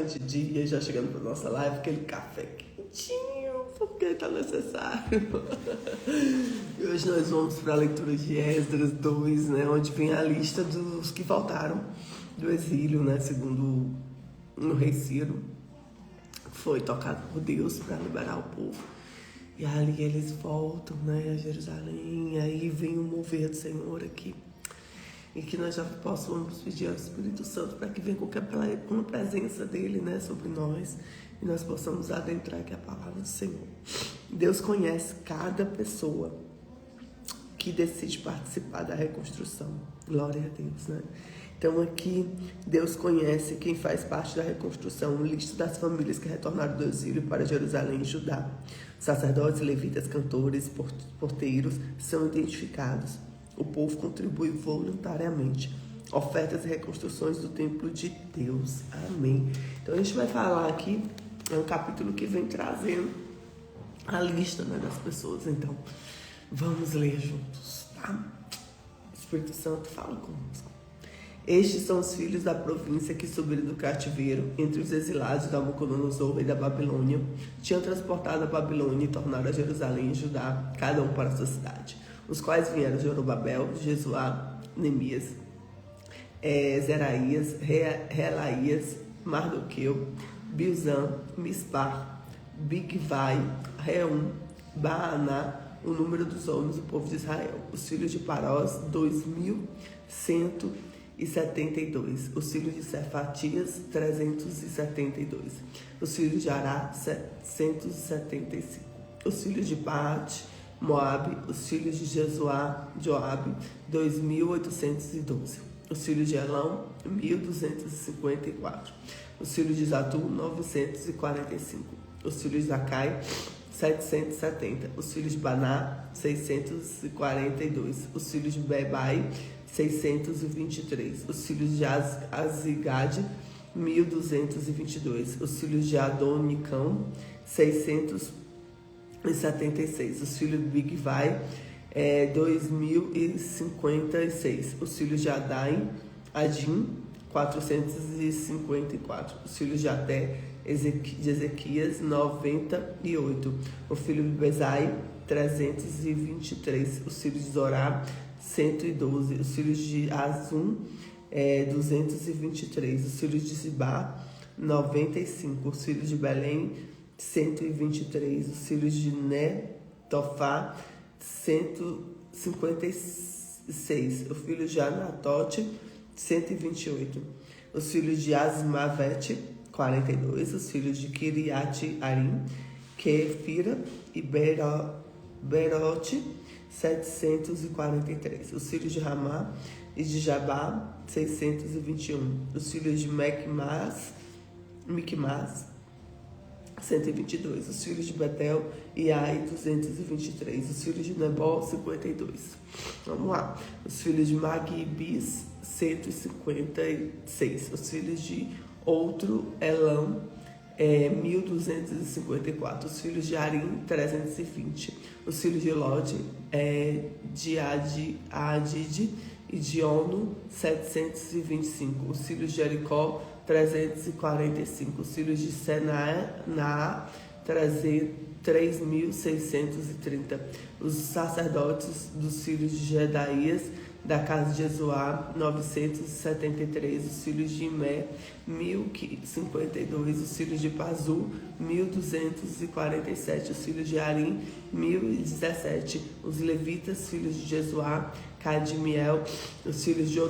excelente dia, já chegando para nossa live, aquele café quentinho, porque tá necessário. E hoje nós vamos para a leitura de Esdras 2, né, onde vem a lista dos que voltaram do exílio, né, segundo o rei Ciro, foi tocado por Deus para liberar o povo. E ali eles voltam, né, a Jerusalém, e aí vem o mover do Senhor aqui. E que nós já possamos pedir ao Espírito Santo para que venha com a presença dele, né, sobre nós, e nós possamos adentrar aqui a palavra do Senhor. Deus conhece cada pessoa que decide participar da reconstrução. Glória a Deus, né? Então aqui Deus conhece quem faz parte da reconstrução, lista das famílias que retornaram do exílio para Jerusalém e Judá. Sacerdotes, levitas, cantores, porteiros são identificados. O povo contribui voluntariamente. Ofertas e reconstruções do templo de Deus. Amém. Então a gente vai falar aqui, é um capítulo que vem trazendo a lista, né, das pessoas. Então, vamos ler juntos, tá? Espírito Santo, fala conosco. Estes são os filhos da província que subiram do cativeiro entre os exilados da Nabucodonosor, rei da Babilônia. Tinham transportado a Babilônia e tornaram a Jerusalém e Judá, cada um para a sua cidade. Os quais vieram Zorobabel, Jesuá, Neemias, Zeraías, Relaías, Mardoqueu, Bilzã, Mispar, Bigvai, Reum, Baaná, o número dos homens do povo de Israel. Os filhos de Parós, 2.172. Os filhos de Cefatias, 372. Os filhos de Ará, 775. Os filhos de Paate, Moabe, os filhos de Jesuá, Joabe, 2.812. Os filhos de Elão, 1.254. Os filhos de Zatu, 945. Os filhos de Zacai, 770. Os filhos de Baná, 642. Os filhos de Bebai, 623. Os filhos de Azigade, 1.222. Os filhos de Adonicão, 676. Os filhos de Bigvai, 2.056. Os filhos de Adim, 454. Os filhos de Até, de Ezequias, 98. O filho de Bezai, 323. Os filhos de Zorá, 112. Os filhos de Azum, 223. Os filhos de Zibá, 95. Os filhos de Belém, 123. Os filhos de Netofá, 156. Os filhos de Anatote, 128. Os filhos de Asmavete, 42. Os filhos de Kiriat Arim, Kefira e Berote, 743. Os filhos de Ramá e de Jabá, 621. Os filhos de Micmas, 122. Os filhos de Betel e Ai, 223. Os filhos de Nebó, 52. Vamos lá. Os filhos de Magibis, 156. Os filhos de Outro Elam, 1.254. Os filhos de Arim, 320. Os filhos de Lod, de Adid e de Ono, 725. Os filhos de Jericó, 345. Os filhos de Senaá, 3.630. Os sacerdotes dos filhos de Jedaías, da casa de Jesuá, 973. Os filhos de Imé, 1.052. Os filhos de Pazu, 1.247. Os filhos de Arim, 1.017. Os levitas, filhos de Jesuá, Cadmiel. Os filhos de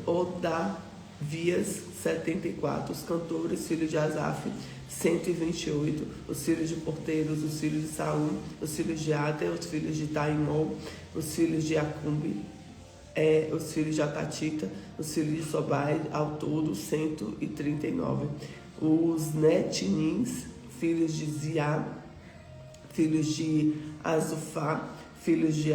Odavias, 74. Os cantores, filhos de Asaf, 128. Os filhos de porteiros, os filhos de Saul, os filhos de Ater, os filhos de Taimol, os filhos de Acumbi, os filhos de Atatita, os filhos de Sobai, ao todo 139. Os Netinins, filhos de Ziá, filhos de Azufá, filhos de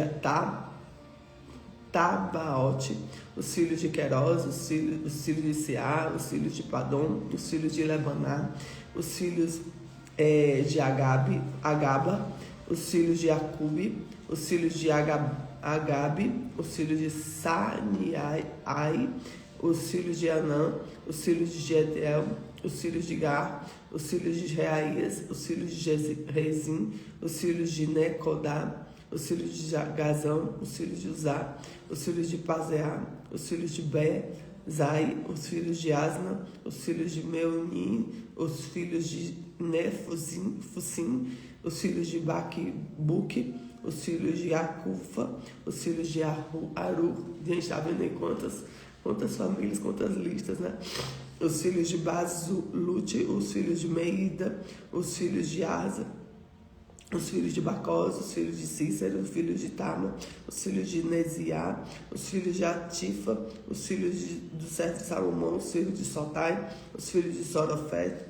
Tabaote, os filhos de Querós, os filhos de Siá, os filhos de Padom, os filhos de Lebaná, os filhos de Agaba, os filhos de Acube, os filhos de Agabe, os filhos de Saniai, os filhos de Anã, os filhos de Gedel, os filhos de Gar, os filhos de Reaías, os filhos de Rezim, os filhos de Necodá, os filhos de Gazão, os filhos de Uzá, os filhos de Paseá, os filhos de Bezai, os filhos de Asna, os filhos de Meunim, os filhos de Nefusim, os filhos de Baquibuque, os filhos de Acufa, os filhos de Aru. Gente, tá vendo aí quantas famílias, quantas listas, né? Os filhos de Bazulute, os filhos de Meida, os filhos de Asa, os filhos de Bacós, os filhos de Cícero, os filhos de Tama, os filhos de Neziá, os filhos de Atifa, os filhos do servo de Salomão, os filhos de Sotai, os filhos de Sorofete,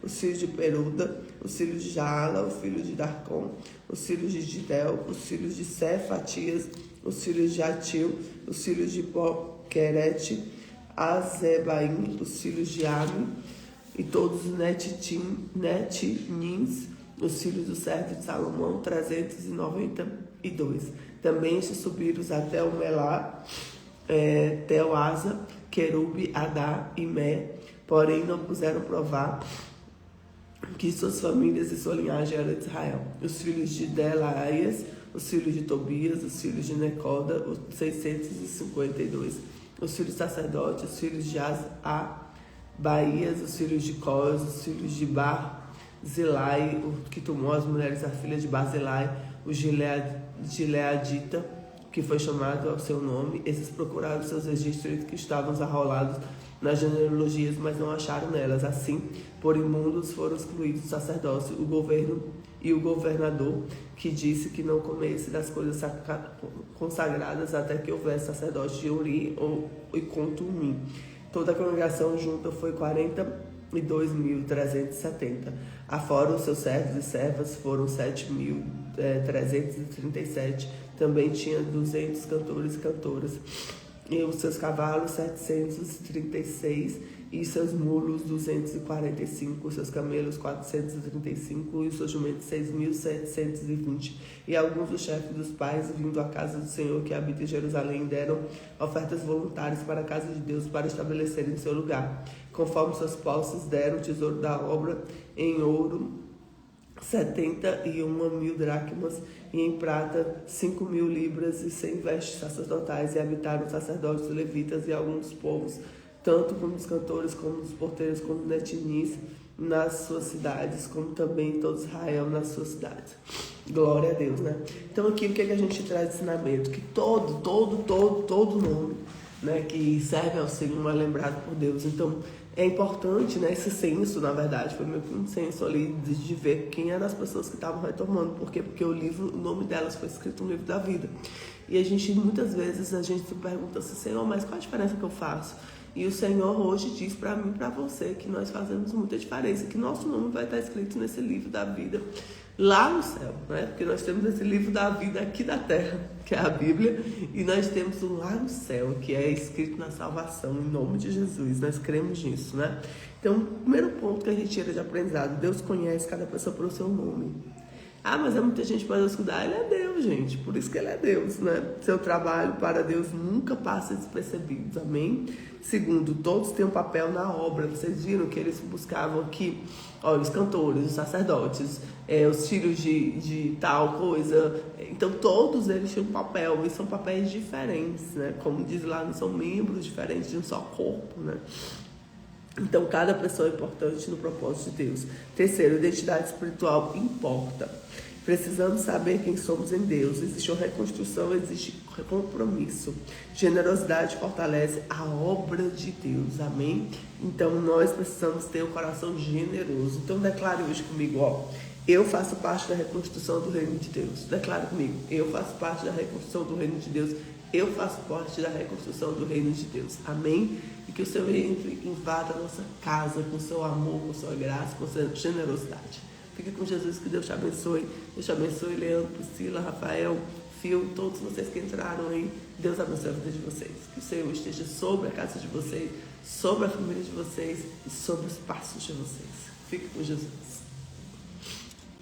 os filhos de Peruda, os filhos de Jaala, os filhos de Darcon, os filhos de Gidel, os filhos de Cefatias, os filhos de Atil, os filhos de Poquerete, Azebaim, os filhos de Ami, e todos os Netinins, os filhos do servo de Salomão, 392. Também se subiram até o Melá, Teoasa, Querube, Adá e Mé, porém não puseram provar que suas famílias e sua linhagem eram de Israel. Os filhos de Delaias, os filhos de Tobias, os filhos de Necoda, os 652. Os filhos sacerdotes, os filhos de Baías, os filhos de Cós, os filhos de Barzilai, o que tomou as mulheres da filha de Barzilai, o Gileadita, que foi chamado ao seu nome. Esses procuraram seus registros que estavam arrolados nas genealogias, mas não acharam nelas. Assim, por imundos foram excluídos o sacerdócio, o governo e o governador, que disse que não comesse das coisas consagradas até que houvesse sacerdote de Uri e Contumim. Toda a congregação junta foi 42.370. Afora os seus servos e servas foram 7.337. Também tinha 200 cantores e cantoras. E os seus cavalos 736, e seus mulos 245, os seus camelos 435, e os seus jumentos 6.720. E alguns dos chefes dos pais, vindo à casa do Senhor que habita em Jerusalém, deram ofertas voluntárias para a casa de Deus, para estabelecerem seu lugar. Conforme suas posses, deram o tesouro da obra em ouro 71.000 dracmas, e em prata 5.000 libras, e 100 vestes sacerdotais, e habitaram os sacerdotes, os levitas e alguns dos povos, tanto como os cantores, como os porteiros, como os netinis nas suas cidades, como também todo Israel nas suas cidades. Glória a Deus, né? Então aqui o que a gente traz de ensinamento? Que todo nome, né, que serve ao Senhor é lembrado por Deus. Então é importante, né, esse censo, na verdade, foi meio que um censo ali de ver quem eram as pessoas que estavam retomando. Por quê? Porque o nome delas foi escrito no livro da vida. E muitas vezes a gente se pergunta assim, Senhor, mas qual a diferença que eu faço? E o Senhor hoje diz para mim e para você que nós fazemos muita diferença, que nosso nome vai estar escrito nesse livro da vida lá no céu, né? Porque nós temos esse livro da vida aqui da terra, que é a Bíblia, e nós temos um lá no céu, que é escrito na salvação, em nome de Jesus. Nós cremos nisso, né? Então, o primeiro ponto que a gente tira de aprendizado: Deus conhece cada pessoa pelo seu nome. Ah, mas é muita gente para Deus cuidar. Ele é Deus, gente, por isso que Ele é Deus, né? Seu trabalho para Deus nunca passa despercebido, amém? Segundo, todos têm um papel na obra. Vocês viram que eles buscavam aqui, olha, os cantores, os sacerdotes, os filhos de tal coisa. Então todos eles tinham um papel, e são papéis diferentes, né? Como diz lá, não são membros diferentes de um só corpo, né? Então cada pessoa é importante no propósito de Deus. Terceiro, identidade espiritual importa. Precisamos saber quem somos em Deus. Existe uma reconstrução, existe compromisso. Generosidade fortalece a obra de Deus, amém? Então nós precisamos ter um coração generoso. Então declare hoje comigo, ó: eu faço parte da reconstrução do reino de Deus. Declare comigo: eu faço parte da reconstrução do reino de Deus. Eu faço parte da reconstrução do reino de Deus, amém? E que o Senhor entre, invada a nossa casa com seu amor, com sua graça, com sua generosidade. Fique com Jesus, que Deus te abençoe. Deus te abençoe, Leandro, Priscila, Rafael, Fio, todos vocês que entraram aí. Deus abençoe a vida de vocês. Que o Senhor esteja sobre a casa de vocês, sobre a família de vocês e sobre os passos de vocês. Fique com Jesus.